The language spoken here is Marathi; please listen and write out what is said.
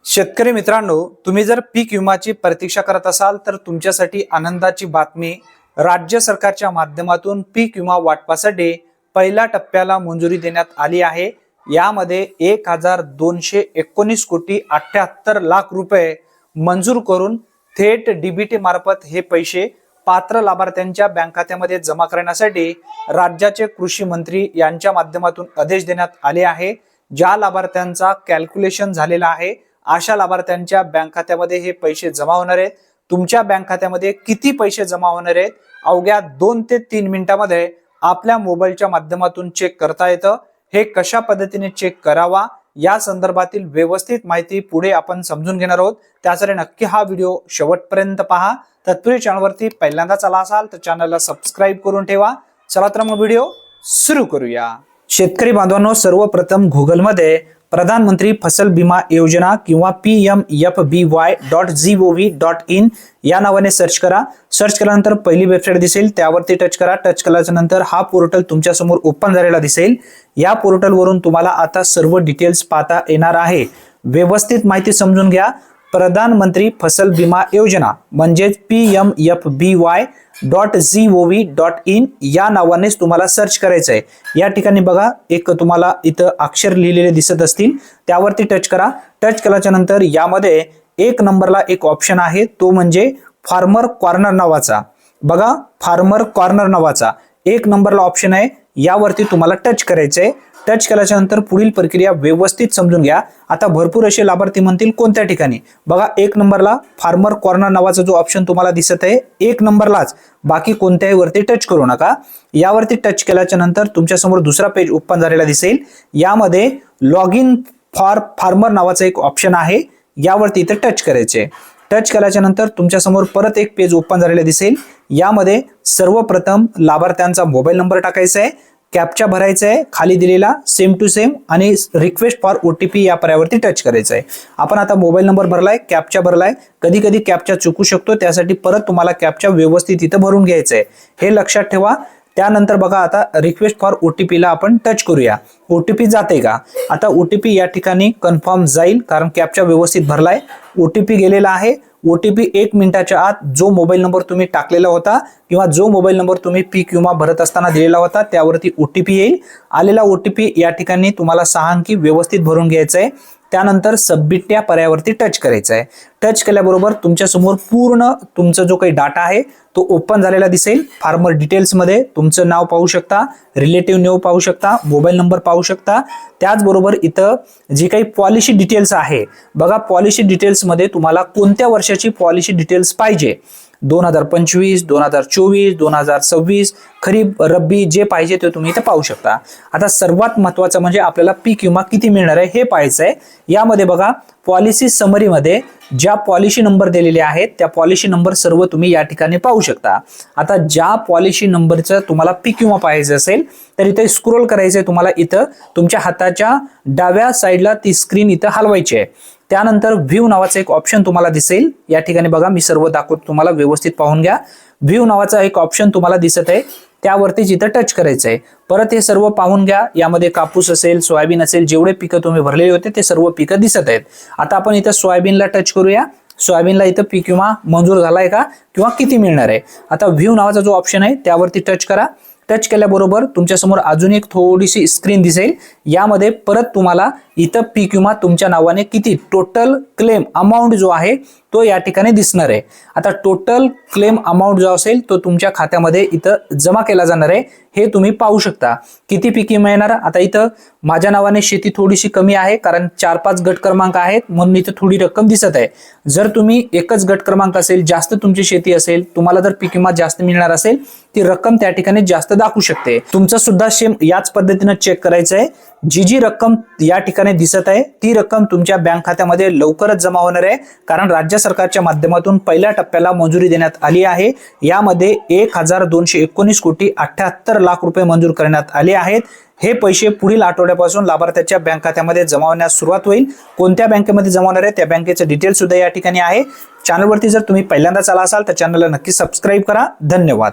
शेतकरी मित्रांनो, तुम्ही जर पीक विम्याची प्रतीक्षा करत असाल तर तुमच्यासाठी आनंदाची बातमी. राज्य सरकारच्या माध्यमातून पीक विमा वाटपासाठी पहिल्या टप्प्याला मंजुरी देण्यात आली आहे. यामध्ये 1219 कोटी 78 लाख रुपये मंजूर करून थेट डीबीटी मार्फत हे पैसे पात्र लाभार्थ्यांच्या बँक खात्यामध्ये जमा करण्यासाठी राज्याचे कृषी मंत्री यांच्या माध्यमातून आदेश देण्यात आले आहे. ज्या लाभार्थ्यांचा कॅल्क्युलेशन झालेला आहे अशा लाभार्थ्यांच्या बँक खात्यामध्ये हे पैसे जमा होणार आहेत. तुमच्या बँक खात्यामध्ये किती पैसे जमा होणार आहेत अवघ्या 2 ते 3 मिनिटांमध्ये आपल्या मोबाईलच्या माध्यमातून चेक करता येतं. हे कशा पद्धतीने चेक करावा या संदर्भातील व्यवस्थित माहिती पुढे आपण समजून घेणार आहोत. त्यासाठी नक्की हा व्हिडिओ शेवटपर्यंत पहा. तत्पूर्वी चॅनलवरती पहिल्यांदाच आला असाल तर चॅनलला सबस्क्राईब करून ठेवा. चला तर मग व्हिडिओ सुरू करूया. शेतकरी बांधवांनो, सर्वप्रथम गुगलमध्ये प्रधानमंत्री फसल बीमा योजना किंवा PMFBY.gov.in या नावाने सर्च करा. सर्च केल्यानंतर पहिली वेबसाईट दिसेल त्यावरती टच करा. टच केल्यानंतर हा पोर्टल तुमच्या समोर ओपन झालेला दिसेल. या पोर्टलवरून तुम्हाला आता सर्व डिटेल्स पाहता येणार आहे. व्यवस्थित माहिती समजून घ्या. प्रधानमंत्री फसल बीमा योजना म्हणजेच PMFBY.gov.in या नावानेच तुम्हाला सर्च करायचं आहे. या ठिकाणी बघा एक तुम्हाला इथं अक्षर लिहिलेले दिसत असतील त्यावरती टच करा. टच केल्याच्या नंतर यामध्ये 1 नंबरला एक ऑप्शन आहे तो म्हणजे फार्मर कॉर्नर नावाचा. बघा फार्मर कॉर्नर नावाचा 1 नंबरला ऑप्शन आहे. यावरती तुम्हाला टच करायचंय. टच केल्याच्या नंतर पुढील प्रक्रिया व्यवस्थित समजून घ्या. आता भरपूर असे लाभार्थी म्हणतील कोणत्या ठिकाणी. बघा 1 नंबरला फार्मर कॉर्नर नावाचा जो ऑप्शन तुम्हाला दिसत आहे 1 नंबरलाच, बाकी कोणत्याही वरती टच करू नका. यावरती टच केल्याच्या नंतर तुमच्या समोर दुसरा पेज ओपन झालेला दिसेल. यामध्ये लॉग इन फॉर फार्मर नावाचा एक ऑप्शन आहे. यावरती इथे टच करायचे. टच केल्याच्या नंतर तुमच्या समोर परत एक पेज ओपन झालेला दिसेल. यामध्ये सर्वप्रथम लाभार्थ्यांचा मोबाईल नंबर टाकायचा आहे, कॅप्चा भरायचा आहे, खाली दिलेला सेम टू सेम आणि रिक्वेस्ट फॉर OTP या पर्यावरती टच करायचं आहे. आपण आता मोबाईल नंबर भरलाय, कॅप्चा भरलाय. कधी कधी कॅप्चा चुकू शकतो, त्यासाठी परत तुम्हाला कॅप्चा व्यवस्थित इथं भरून घ्यायचं आहे, हे लक्षात ठेवा. त्यानंतर बघा आता रिक्वेस्ट फॉर OTP ला आपण टच करूया. OTP जाते का? आता OTP या ठिकाणी कन्फर्म जाईल कारण कॅप्चा व्यवस्थित भरलाय. OTP गेलेला आहे. OTP 1 मिनिटाच्या आत जो मोबाईल नंबर तुम्ही टाकलेला होता किंवा जो मोबाईल नंबर तुम्ही पीक विमा भरत असताना दिलेला होता त्यावरती OTP येईल. आलेला OTP या ठिकाणी तुम्हाला 6 अंकी व्यवस्थित भरून घ्यायचा आहे. त्यानंतर सबमिट या पर्यावरती टच करायचा आहे. टच केल्याबरोबर तुमच्या समोर पूर्ण तुमचा जो काही डाटा आहे तो ओपन झालेला दिसेल. फार्मर डिटेल्स मध्ये तुमचं नाव पाहू शकता, रिलेटिव्ह नेम पाहू शकता, मोबाईल नंबर पाहू शकता. त्याचबरोबर इथं जी काही पॉलिसी डिटेल्स आहे बघा, पॉलिसी डिटेल्स मध्ये तुम्हाला कोणत्या वर्षाची पॉलिसी डिटेल्स पाहिजे, 2025, 2024, 2026, खरीप, रब्बी जे पाहिजे ते तुम्ही इथे पाहू शकता. आता सर्वात महत्त्वाचं म्हणजे आपल्याला पीक विमा किती मिळणार आहे हे पाहायचं आहे. यामध्ये बघा पॉलिसी समरी मध्ये ज्या पॉलिसी नंबर दिलेले आहेत त्या पॉलिसी नंबर सर्व तुम्ही या ठिकाणी पाहू शकता. आता ज्या पॉलिसी नंबरचं तुम्हाला पीक विमा पाहिजे असेल तर इथे स्क्रोल करायचंय तुम्हाला. इथं तुमच्या हाताच्या डाव्या साईडला ती स्क्रीन इथं हलवायची आहे. त्यानंतर व्ह्यू नावाचा एक ऑप्शन तुम्हाला दिसेल. या ठिकाणी बघा मी सर्व दाखवतो तुम्हाला, व्यवस्थित पाहून घ्या. व्ह्यू नावाचा एक ऑप्शन तुम्हाला दिसत आहे त्यावरती जिथं टच करायचं आहे. परत हे सर्व पाहून घ्या. यामध्ये कापूस असेल, सोयाबीन असेल, जेवढे पिकं तुम्ही भरलेले होते ते सर्व पिकं दिसत आहेत. आता आपण इथं सोयाबीनला टच करूया. सोयाबीनला इथं पीक विमा मंजूर झालाय का किंवा किती मिळणार आहे. आता व्ह्यू नावाचा जो ऑप्शन आहे त्यावरती टच करा. टच केल्याबरोबर तुमच्या समोर अजून एक थोडीशी स्क्रीन दिसेल. यामध्ये परत तुम्हाला इथं पीक विमा तुमच्या नावाने किती टोटल क्लेम अमाऊंट जो आहे तो या ठिकाणी दिसणार आहे. आता टोटल क्लेम अमाऊंट जो असेल तो तुमच्या खात्यामध्ये इथं जमा केला जाणार आहे, हे तुम्ही पाहू शकता. किती पीक विमा येणार. आता इथं माझ्या नावाने शेती थोडीशी कमी आहे कारण 4-5 गट क्रमांक आहेत म्हणून इथं थोडी रक्कम दिसत आहे. जर तुम्ही एकच गट क्रमांक असेल, जास्त तुमची शेती असेल, तुम्हाला जर पीक विमा जास्त मिळणार असेल ती रक्कम त्या ठिकाणी जास्त दाखवू शकते. तुमचं सुद्धा सेम याच पद्धतीने चेक करायचं आहे. जी रक्कम या ठिकाणी दिसत आहे ती रक्कम तुमच्या बँक खात्यामध्ये लवकरच जमा होणार आहे कारण राज्य सरकारच्या माध्यमातून पहिल्या टप्प्याला मंजुरी देण्यात आली आहे. यामध्ये 1219 कोटी 78 लाख रुपये मंजूर करण्यात आले आहेत. हे पैसे पुढील आठवड्यापासून लाभार्थ्याच्या बँक खात्यामध्ये जमा होण्यास सुरुवात होईल. कोणत्या बँकेमध्ये जमा होणार आहे त्या बँकेचे डिटेल्स सुद्धा या ठिकाणी आहे. चॅनलवरती जर तुम्ही पहिल्यांदाच आला असाल तर चॅनलला नक्की सबस्क्राईब करा. धन्यवाद.